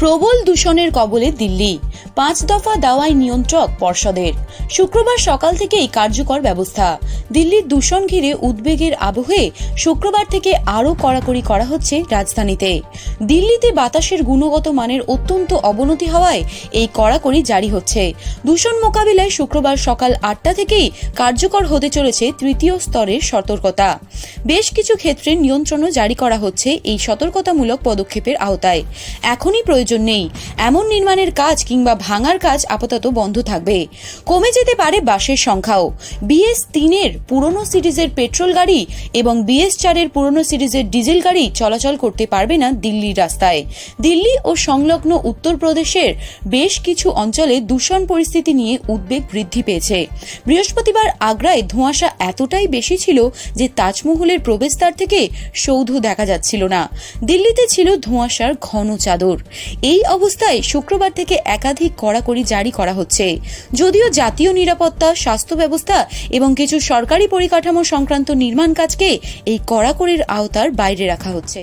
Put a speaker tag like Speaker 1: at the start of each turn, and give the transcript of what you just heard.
Speaker 1: প্রবল দূষণের কবলে দিল্লি, 5 দফা দাওয়াই নিয়ন্ত্রক পর্ষদের। শুক্রবার সকাল থেকেই কার্যকর ব্যবস্থা। দিল্লির দূষণ ঘিরে উদ্বেগের আবহে শুক্রবার থেকে আরও কড়াকড়ি করা হচ্ছে রাজধানীতে। দিল্লিতে বাতাসের গুণগত মানের অত্যন্ত অবনতি হওয়ায় এই কড়াকড়ি জারি হচ্ছে। দূষণ মোকাবিলায় শুক্রবার সকাল 8টা থেকেই কার্যকর হতে চলেছে তৃতীয় স্তরের সতর্কতা। বেশ কিছু ক্ষেত্রে নিয়ন্ত্রণও জারি করা হচ্ছে এই সতর্কতামূলক পদক্ষেপের আওতায়। এখনই প্রয়োজন নেই এমন নির্মাণের কাজ কিংবা ভাঙার কাজ আপাতত বন্ধ থাকবে। কমে যেতে পারে বাসের সংখ্যাও। BS3 এর পুরনো সিরিজের পেট্রোল গাড়ি এবং BS4 এর পুরনো সিরিজের ডিজেল গাড়ি চলাচল করতে পারবে না দিল্লির রাস্তায়। দিল্লি ও সংলগ্ন উত্তরপ্রদেশের বেশ কিছু অঞ্চলে দূষণ পরিস্থিতি নিয়ে উদ্বেগ বৃদ্ধি পেয়েছে। বৃহস্পতিবার আগ্রায় ধোঁয়াশা এতটাই বেশি ছিল যে তাজমহলের প্রবেশদ্বার থেকে সৌধ দেখা যাচ্ছিল না। দিল্লিতে ছিল ধোঁয়াশার ঘন চাদর। এই অবস্থায় শুক্রবার থেকে একাধিক কড়াকড়ি জারি করা হচ্ছে। যদিও জাতীয় নিরাপত্তা, স্বাস্থ্য ব্যবস্থা এবং কিছু সরকারি পরিকাঠামো সংক্রান্ত নির্মাণ কাজকে এই কড়াকড়ির আওতার বাইরে রাখা হচ্ছে।